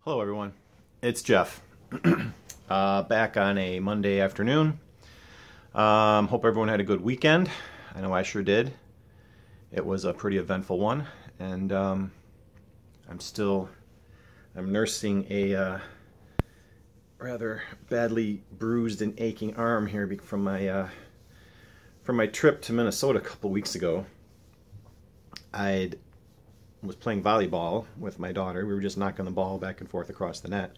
Hello everyone, it's Jeff. Back on a Monday afternoon. Hope everyone had a good weekend. I know I sure did. It was a pretty eventful one, and I'm nursing a rather badly bruised and aching arm here from my trip to Minnesota a couple weeks ago. I was playing volleyball with my daughter. We were just knocking the ball back and forth across the net,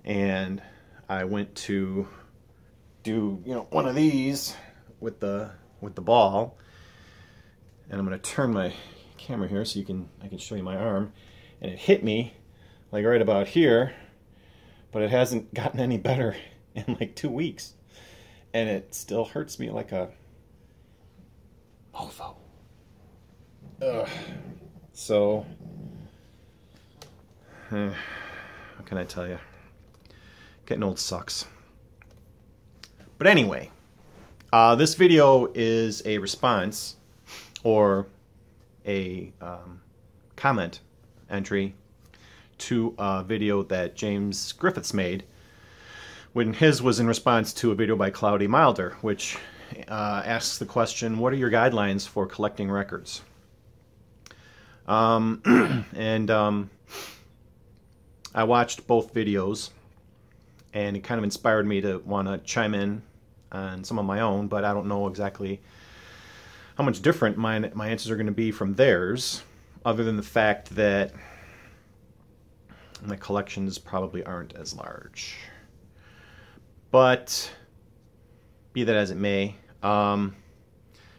and I went to do one of these with the ball, and I'm going to turn my camera here so I can show you my arm, and it hit me like right about here, but it hasn't gotten any better in like 2 weeks, and it still hurts me like a mofo. Ugh. So, what can I tell you? Getting old sucks. But anyway, this video is a response or a comment entry to a video that James Griffiths made when his was in response to a video by Cloudy Milder, which asks the question, what are your guidelines for collecting records? I watched both videos, and it kind of inspired me to want to chime in on some of my own, but I don't know exactly how much different my answers are going to be from theirs, other than the fact that my collections probably aren't as large. But be that as it may,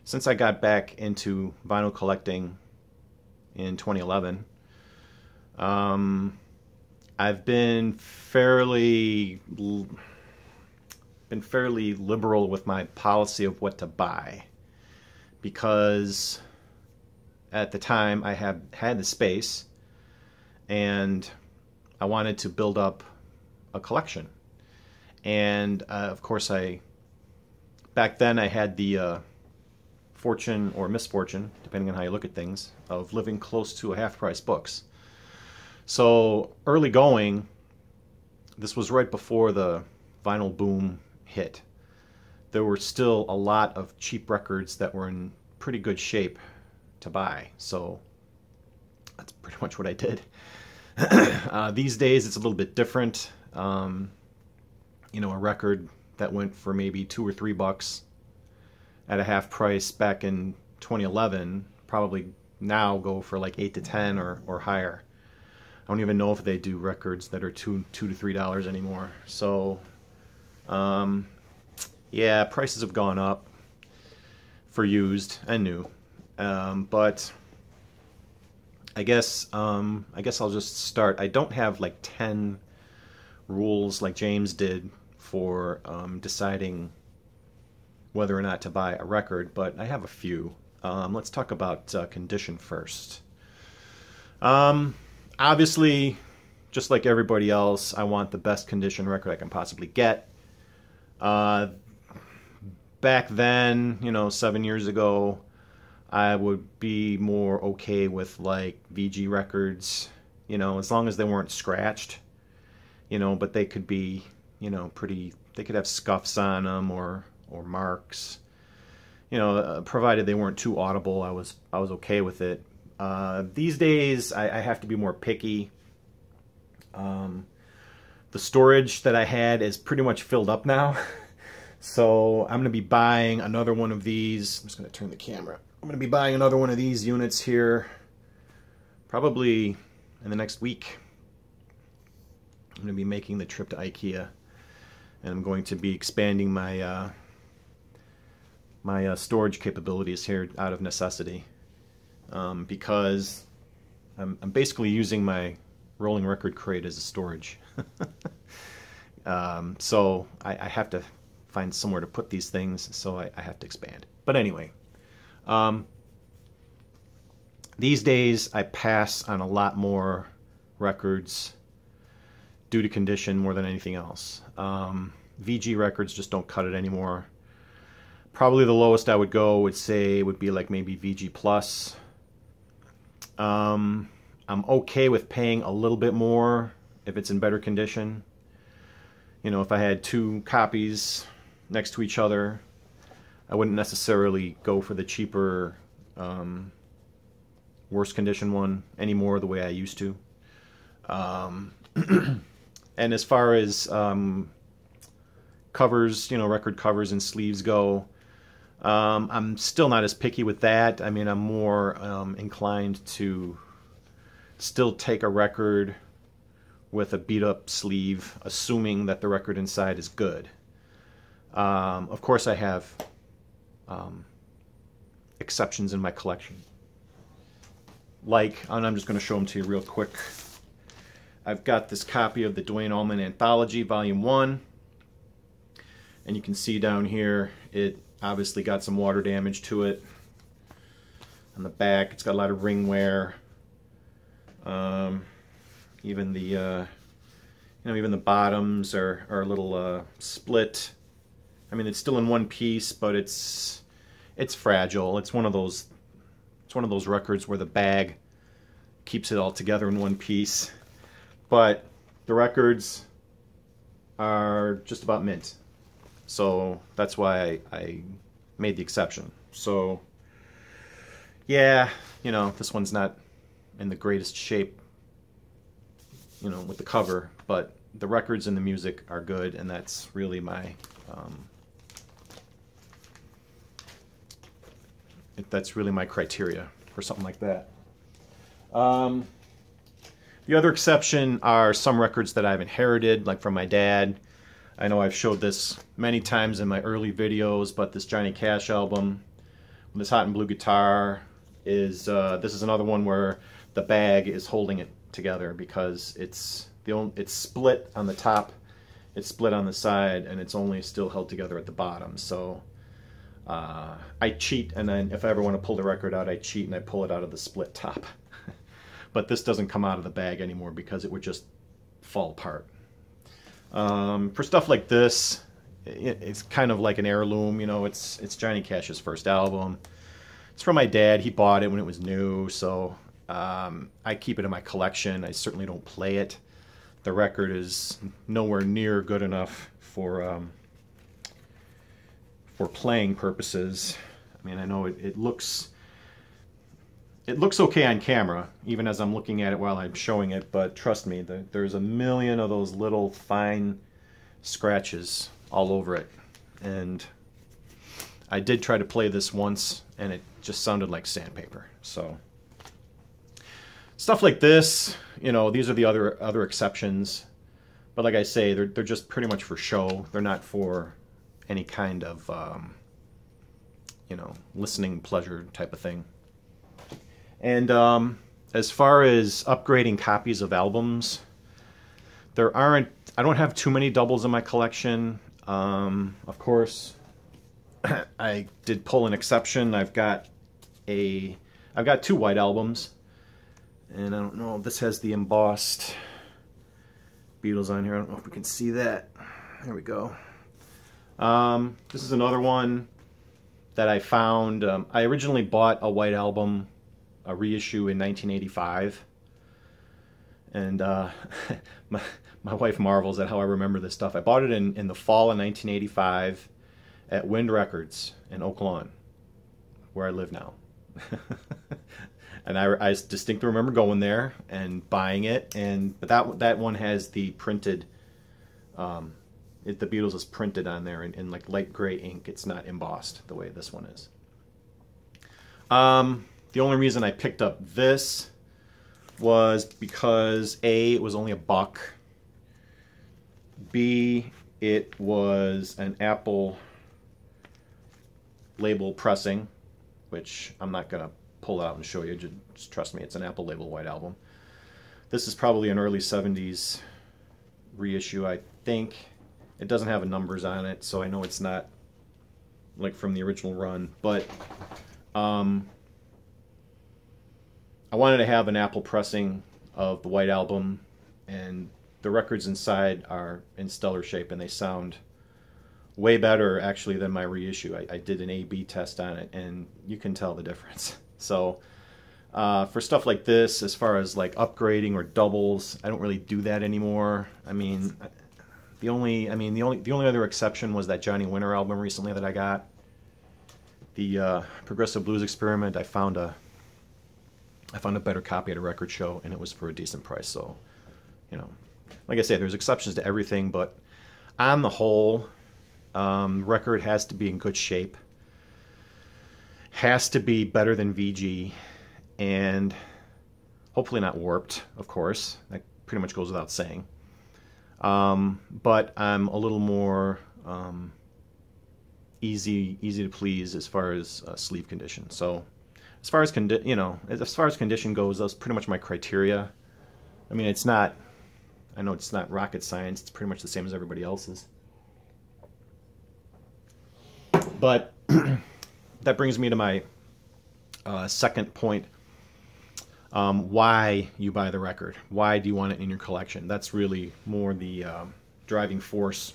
since I got back into vinyl collecting in 2011, I've been fairly liberal with my policy of what to buy, because at the time I had the space and I wanted to build up a collection, and of course back then I had the fortune or misfortune, depending on how you look at things, of living close to half-price books. So early going, this was right before the vinyl boom hit. There were still a lot of cheap records that were in pretty good shape to buy. So that's pretty much what I did. These days it's a little bit different. A record that went for maybe $2 or $3 at a half price back in 2011 probably now go for like $8 to $10 or higher. I don't even know if they do records that are $2 to $3 anymore. So yeah, prices have gone up for used and new, but I guess I'll just start. I don't have like 10 rules like James did for deciding whether or not to buy a record, but I have a few. Let's talk about condition first. Obviously, just like everybody else, I want the best condition record I can possibly get. Back then, 7 years ago, I would be more okay with like VG records, as long as they weren't scratched, but they could be, they could have scuffs on them or marks, provided they weren't too audible. I was okay with it. These days I have to be more picky. The storage that I had is pretty much filled up now. So I'm going to be buying another one of these. I'm just going to turn the camera. I'm going to be buying another one of these units here probably in the next week. I'm going to be making the trip to IKEA, and I'm going to be expanding my storage capabilities here out of necessity, because I'm basically using my rolling record crate as a storage. So I have to find somewhere to put these things, so I have to expand. But anyway, these days I pass on a lot more records due to condition more than anything else. VG records just don't cut it anymore. Probably the lowest I would go would be like maybe VG Plus. I'm okay with paying a little bit more if it's in better condition. You know, if I had two copies next to each other, I wouldn't necessarily go for the cheaper, worse condition one anymore the way I used to. And as far as covers, you know, record covers and sleeves go, I'm still not as picky with that. I mean, I'm more inclined to still take a record with a beat-up sleeve, assuming that the record inside is good. Of course, I have exceptions in my collection. Like, and I'm just going to show them to you real quick. I've got this copy of the Duane Allman Anthology, Volume 1. And you can see down here, it obviously got some water damage to it. On the back, it's got a lot of ring wear. Even the, you know, even the bottoms are a little split. I mean, it's still in one piece, but it's fragile. It's one of those records where the bag keeps it all together in one piece. But the records are just about mint. So that's why I made the exception. So yeah, you know, this one's not in the greatest shape, you know, with the cover, but the records and the music are good, and that's really my criteria for something like that. The other exception are some records that I've inherited, like from my dad. I know I've showed this many times in my early videos, but this Johnny Cash album, this Hot and Blue Guitar, is this is another one where the bag is holding it together because it's split on the top, it's split on the side, and it's only still held together at the bottom. So I cheat, and then if I ever want to pull the record out, I cheat and I pull it out of the split top. But this doesn't come out of the bag anymore because it would just fall apart. For stuff like this, it's kind of like an heirloom. You know, it's Johnny Cash's first album. It's from my dad. He bought it when it was new, so I keep it in my collection. I certainly don't play it. The record is nowhere near good enough for playing purposes. I mean, I know it looks okay on camera, even as I'm looking at it while I'm showing it, but trust me, there's a million of those little fine scratches all over it. And I did try to play this once, and it just sounded like sandpaper. So stuff like this, you know, these are the other exceptions. But like I say, they're just pretty much for show. They're not for any kind of, you know, listening pleasure type of thing. And as far as upgrading copies of albums, I don't have too many doubles in my collection. Of course, I did pull an exception. I've got two white albums, and I don't know if this has the embossed Beatles on here. I don't know if we can see that. There we go. This is another one that I found. I originally bought a white album, a reissue in 1985, and my wife marvels at how I remember this stuff. I bought it in the fall of 1985 at Wind Records in Oak Lawn, where I live now. And I distinctly remember going there and buying it, but that one has the printed, the Beatles is printed on there in like light gray ink. It's not embossed the way this one is. The only reason I picked up this was because A, it was only $1. B, it was an Apple label pressing, which I'm not going to pull out and show you. Just trust me, it's an Apple label white album. This is probably an early 70s reissue, I think. It doesn't have numbers on it, so I know it's not like from the original run, but I wanted to have an Apple pressing of the white album, and the records inside are in stellar shape, and they sound way better actually than my reissue. I did an A/B test on it, and you can tell the difference. So For stuff like this, as far as like upgrading or doubles, I don't really do that anymore. I mean, the only other exception was that Johnny Winter album recently that I got. The Progressive Blues Experiment. I found a better copy at a record show, and it was for a decent price. So, you know, like I say, there's exceptions to everything, but on the whole, record has to be in good shape. Has to be better than VG, and hopefully not warped, of course. That pretty much goes without saying. But I'm a little more easy to please as far as sleeve condition. So as far as condition goes, that's pretty much my criteria. I mean, I know it's not rocket science. It's pretty much the same as everybody else's. But that brings me to my second point. Why you buy the record. Why do you want it in your collection? That's really more the driving force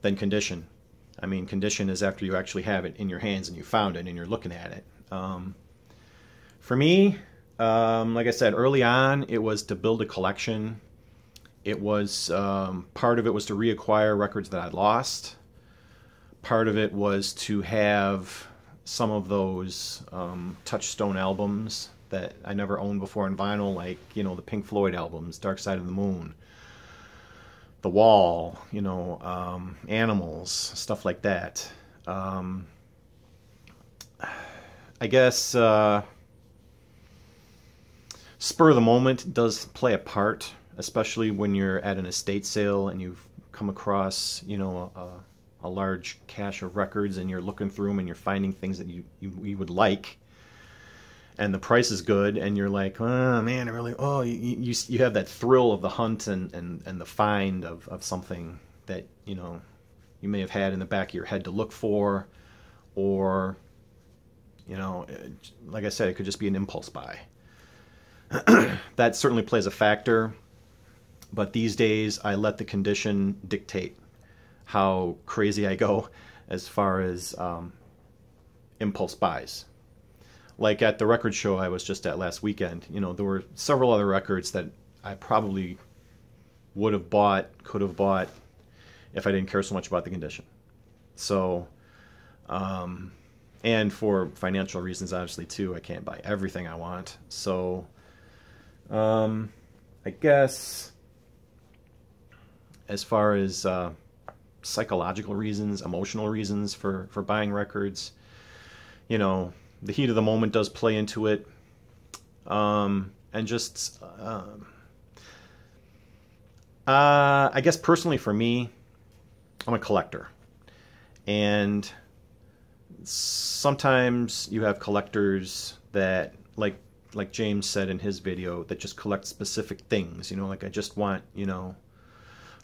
than condition. I mean, condition is after you actually have it in your hands and you found it and you're looking at it. For me, like I said, early on, it was to build a collection. It was, part of it was to reacquire records that I'd lost. Part of it was to have some of those Touchstone albums that I never owned before on vinyl, like, you know, the Pink Floyd albums, Dark Side of the Moon, The Wall, you know, Animals, stuff like that. I guess spur of the moment does play a part, especially when you're at an estate sale and you've come across, you know, a large cache of records and you're looking through them and you're finding things that you would like, and the price is good, and you're like, oh man, I really, oh, you have that thrill of the hunt and the find of something that, you know, you may have had in the back of your head to look for, or, you know, like I said, it could just be an impulse buy. That certainly plays a factor, but these days I let the condition dictate how crazy I go as far as impulse buys. Like at the record show I was just at last weekend, you know, there were several other records that I probably would have bought, could have bought, if I didn't care so much about the condition. So, and for financial reasons, obviously, too, I can't buy everything I want. So, I guess as far as psychological reasons, emotional reasons for buying records, you know, the heat of the moment does play into it, and just I guess personally for me, I'm a collector, and sometimes you have collectors that, like James said in his video, that just collect specific things, you know, like I just want, you know,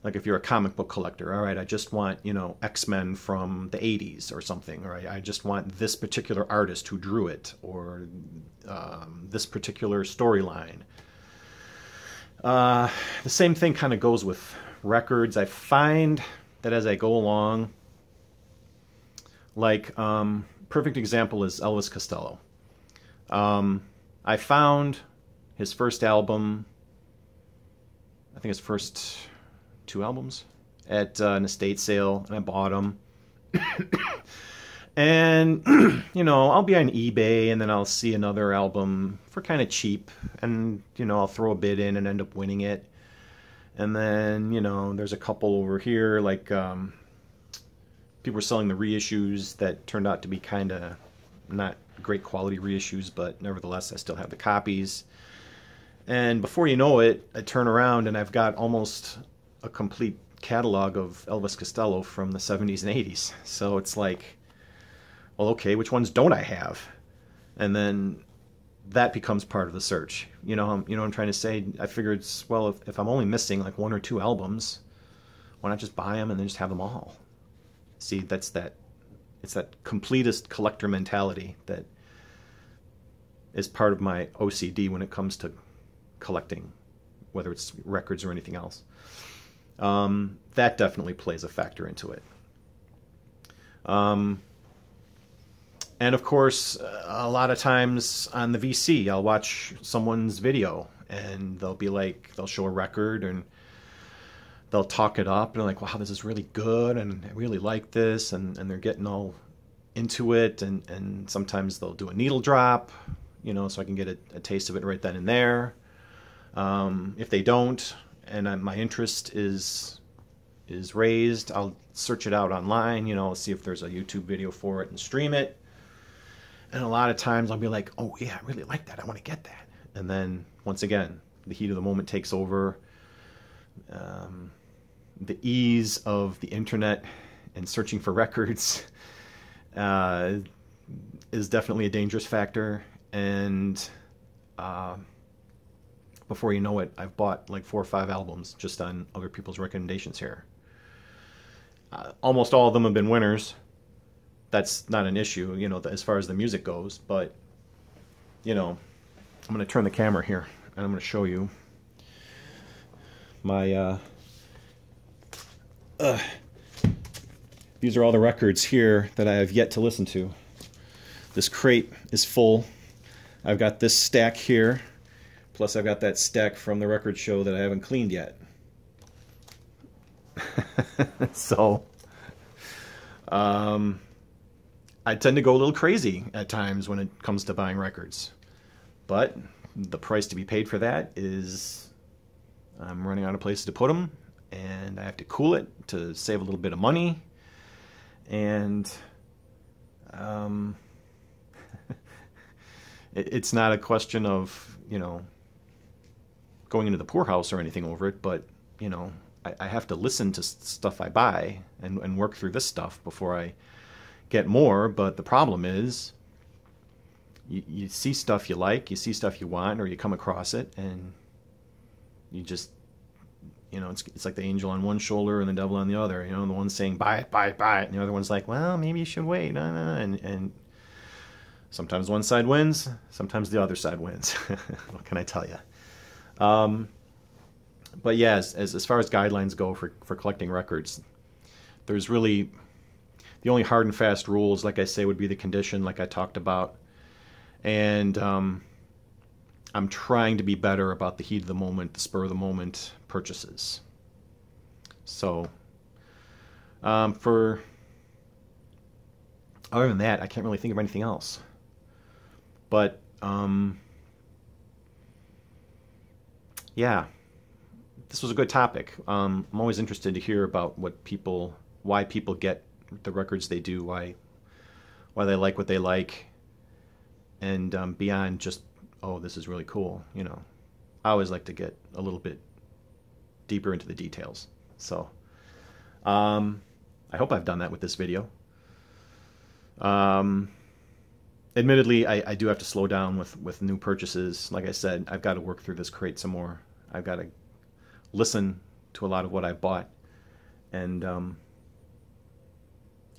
like if you're a comic book collector, all right, I just want, you know, X-Men from the 80s or something, or I just want this particular artist who drew it, or this particular storyline. The same thing kind of goes with records. I find that as I go along, like, perfect example is Elvis Costello. I found his first album, I think his first 2 albums, at an estate sale, and I bought them. And, you know, I'll be on eBay, and then I'll see another album for kind of cheap, and, you know, I'll throw a bid in and end up winning it. And then, you know, there's a couple over here, like, people were selling the reissues that turned out to be kind of not great quality reissues, but nevertheless, I still have the copies. And before you know it, I turn around and I've got almost a complete catalog of Elvis Costello from the 70s and 80s. So it's like, well, okay, which ones don't I have? And then that becomes part of the search. You know what I'm trying to say? I figured, well, if I'm only missing like 1 or 2 albums, why not just buy them and then just have them all? See, it's that completist collector mentality that is part of my OCD when it comes to collecting, whether it's records or anything else. That definitely plays a factor into it. And of course, a lot of times on the VC, I'll watch someone's video and they'll show a record and they'll talk it up and they're like, wow, this is really good and I really like this, and they're getting all into it, and sometimes they'll do a needle drop, you know, so I can get a taste of it right then and there. If they don't, and my interest is raised, I'll search it out online, you know, see if there's a YouTube video for it and stream it. And a lot of times I'll be like, oh yeah, I really like that, I want to get that. And then once again, the heat of the moment takes over. The ease of the internet and searching for records is definitely a dangerous factor. And before you know it, I've bought like 4 or 5 albums just on other people's recommendations here. Almost all of them have been winners. That's not an issue, you know, as far as the music goes. But, you know, I'm going to turn the camera here and I'm going to show you my these are all the records here that I have yet to listen to. This crate is full. I've got this stack here, plus I've got that stack from the record show that I haven't cleaned yet. So I tend to go a little crazy at times when it comes to buying records, but the price to be paid for that is I'm running out of places to put them, and I have to cool it to save a little bit of money. And it's not a question of, you know, going into the poorhouse or anything over it, but, you know, I have to listen to stuff I buy and work through this stuff before I get more. But the problem is you see stuff you like, you see stuff you want, or you come across it, and you just, you know, it's like the angel on one shoulder and the devil on the other. You know, the one's saying buy it, buy it, buy it, and the other one's like, well, maybe you should wait. No, no, no. And sometimes one side wins, sometimes the other side wins. What can I tell you? But yeah, as far as guidelines go for collecting records, there's really the only hard and fast rules, like I say, would be the condition, like I talked about. And I'm trying to be better about the heat of the moment, the spur of the moment purchases. So for other than that, I can't really think of anything else. But yeah, this was a good topic. I'm always interested to hear about why people get the records they do, why they like what they like, and beyond just, oh, this is really cool. You know, I always like to get a little bit deeper into the details. So I hope I've done that with this video. Admittedly, I do have to slow down with new purchases. Like I said, I've got to work through this crate some more. I've got to listen to a lot of what I bought and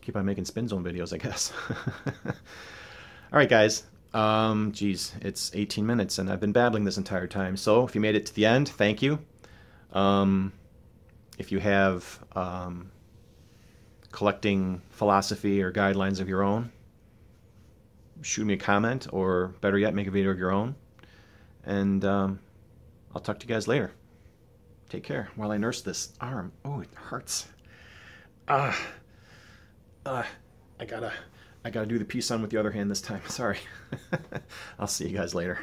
keep on making Spin Zone videos, I guess. All right, guys. Geez, it's 18 minutes and I've been babbling this entire time. So if you made it to the end, thank you. If you have collecting philosophy or guidelines of your own, shoot me a comment, or better yet, make a video of your own. And I'll talk to you guys later. Take care while I nurse this arm. Oh, it hurts. I gotta do the peace sign with the other hand this time. Sorry. I'll see you guys later.